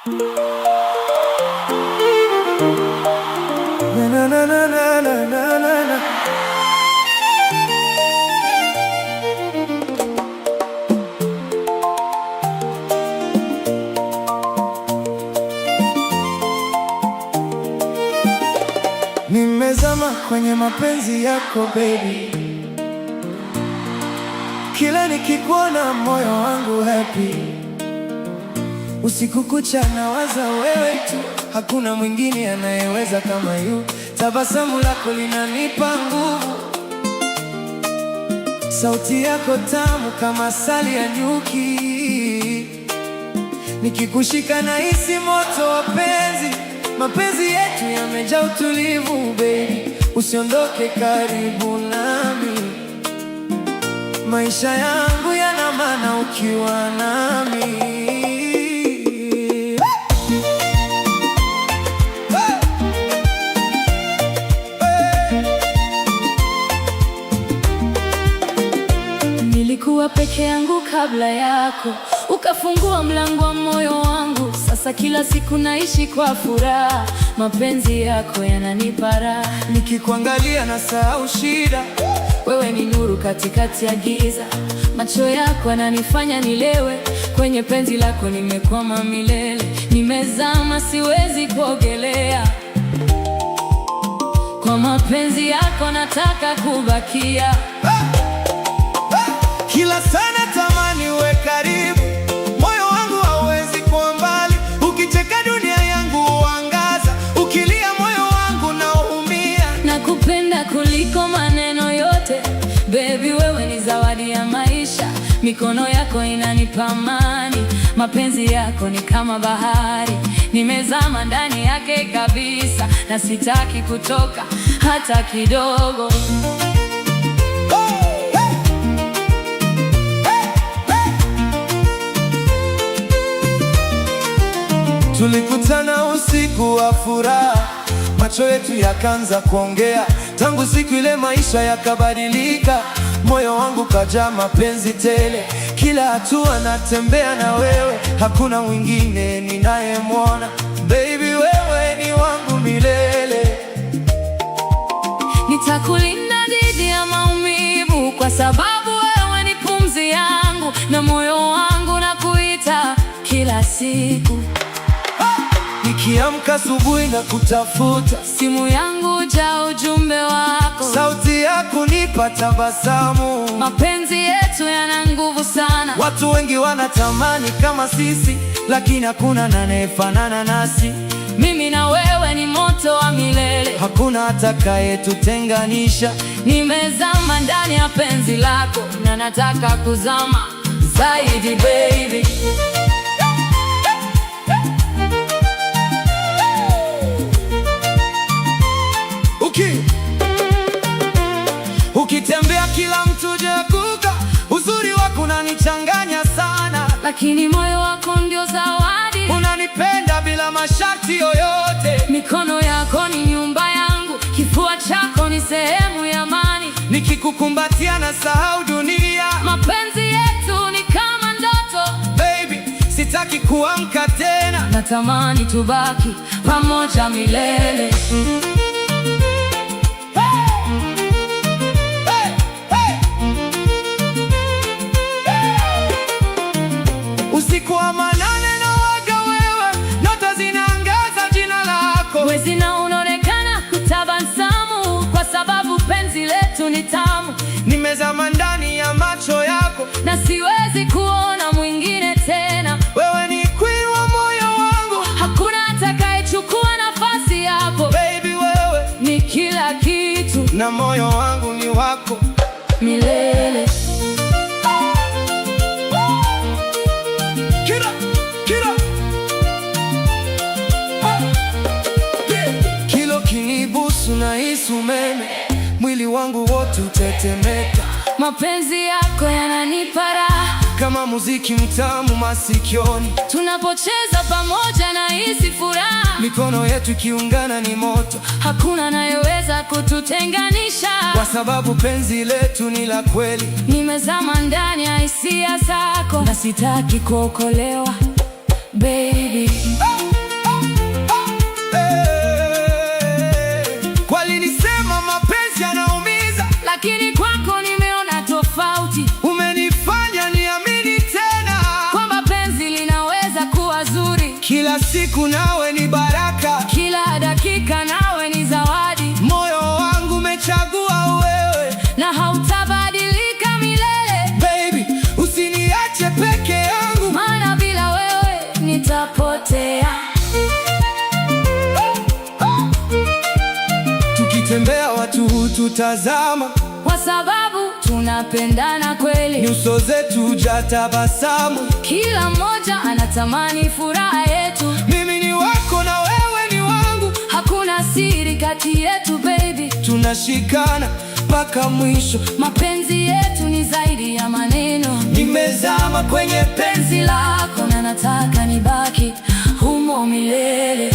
Na, na, na, na, na, na, na, na. Nimezama kwenye mapenzi yako baby, kila nikikuona moyo wangu happy. Usiku kucha nawaza wewe tu, hakuna mwingine anayeweza kama you. Tabasamu lako linanipa nguvu, sauti yako tamu kama asali ya nyuki. Nikikushika nahisi moto wa penzi, mapenzi yetu yamejaa utulivu baby. Usiondoke karibu nami, maisha yangu yana maana ukiwa nami. Nilikuwa peke yangu kabla yako, ukafungua mlango wa moyo wangu. Sasa kila siku naishi kwa furaha, mapenzi yako yananipa raha. Nikikuangalia nasahau shida, Wewe ni nuru katikati ya giza, macho yako yananifanya nilewe. Kwenye penzi lako nimekwama milele, nimezama siwezi kuogelea. Kwa mapenzi yako nataka kubakia. kila sana tamani uwe karibu, moyo wangu hauwezi kuwa mbali. Ukicheka dunia yangu huangaza, ukilia moyo wangu naumia. Nakupenda kuliko maneno yote baby, wewe ni zawadi ya maisha. Mikono yako inanipa amani, mapenzi yako ni kama bahari. Nimezama ndani yake kabisa, na sitaki kutoka hata kidogo. Tulikutana usiku wa furaha, macho yetu yakaanza kuongea. Tangu siku ile maisha yakabadilika, moyo wangu kajaa mapenzi tele. Kila hatua natembea na wewe, hakuna mwingine ninayemwona. Baby, wewe ni wangu milele. Nitakulinda dhidi ya maumivu, kwa sababu wewe ni pumzi yangu, na moyo wangu nakuita kila siku. Nikiamka asubuhi na kutafuta, Simu yangu jaa ujumbe wako, sauti yako nipa tabasamu. mapenzi yetu yana nguvu sana. Watu wengi wanatamani kama sisi, lakini hakuna anayefanana nasi. Mimi na wewe ni moto wa milele, Hakuna atakayetutenganisha. nimezama ndani ya penzi lako, na nataka kuzama zaidi baby. Ukitembea kila mtu jaguka, uzuri wako unanichanganya sana. Lakini moyo wako ndio zawadi, Unanipenda bila masharti yoyote. mikono yako ni nyumba yangu, kifua chako ni sehemu ya amani. Nikikukumbatia na sahau dunia. Mapenzi yetu ni kama ndoto Baby, sitaki kuamka tena. natamani tubaki pamoja milele. Usiku wa manane na waga wewe, nyota zinaangaza jina lako. Mwezi na unaonekana kutabasamu, kwa sababu penzi letu ni tamu. Nimezama ndani ya macho yako, Na siwezi kuona mwingine tena. wewe ni queen wa moyo wangu. Hakuna atakayechukua nafasi yako. Baby, wewe Ni kila kitu na moyo wangu ni wako milele. Kira, kira. Kilo kinibusu nahisi umeme, mwili wangu wote utetemeka. Mapenzi yako yananipa raha, Kama muziki mtamu masikioni. tunapocheza pamoja nahisi furaha. Mikono yetu ikiungana ni moto, Hakuna anayeweza kututenganisha, kwa sababu penzi letu ni la kweli. nimezama ndani ya hisia zako, na sitaki kuokolewa baby. Kila siku nawe ni baraka, kila dakika nawe ni zawadi. Moyo wangu umechagua wewe na hautabadilika milele. Baby, usiniache peke yangu, maana bila wewe nitapotea. Tukitembea watu hututazama, kwa sababu tunapendana kweli. Nyuso zetu hujaa tabasamu, kila mmoja anatamani furaha yetu. Mimi ni wako na wewe ni wangu, hakuna siri kati yetu baby. Tunashikana mpaka mwisho, mapenzi yetu ni zaidi ya maneno. Nimezama kwenye penzi lako na nataka nibaki humo milele.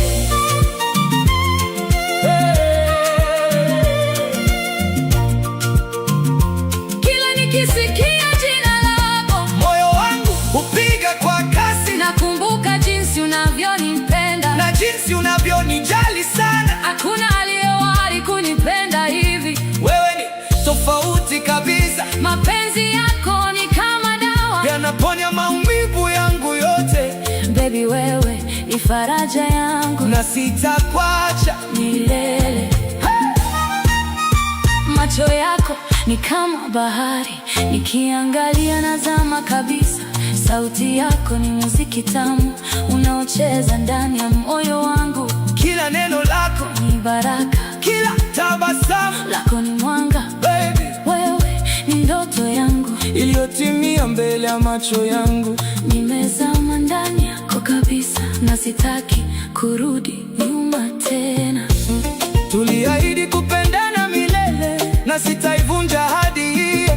Kila nikisikia jina lako, moyo wangu hupiga kwa kasi. Nakumbuka jinsi unavyonipenda na jinsi unavyonijali sana. Hakuna aliyewahi kunipenda hivi. Wewe ni tofauti kabisa. Mapenzi yako ni kama dawa, yanaponya maumivu yangu yote. Baby, wewe ni faraja yangu na sitakuacha milele. Macho yako ni kama bahari, nikiangalia nazama kabisa. Sauti yako ni muziki tamu unaocheza ndani ya moyo wangu. Kila neno lako ni baraka, kila tabasamu lako ni mwanga. Baby, wewe ni ndoto yangu iliyotimia mbele ya macho yangu. Nimezama ndani yako kabisa na sitaki kurudi nyuma tena. Tuliahidi kupendana milele na sitaivunja ahadi hiyo.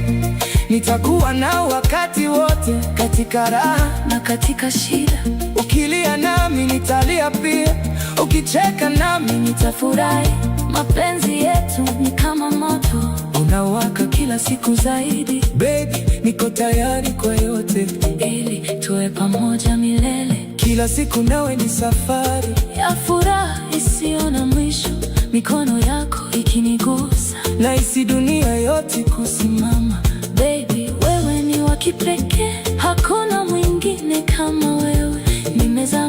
Nitakuwa nao wakati wote, katika raha na katika shida. Ukilia nami nitalia pia, ukicheka nami nitafurahi. Mapenzi yetu ni kama moto unawaka kila siku zaidi. Baby, niko tayari kwa yote, ili tuwe pamoja milele. Kila siku nawe ni safari ya furaha isiyo na mwisho. Mikono yako ikinigusa, nahisi dunia yote kusimama. Baby, wewe ni wa kipekee, hakuna mwingine kama wewe. Nimezama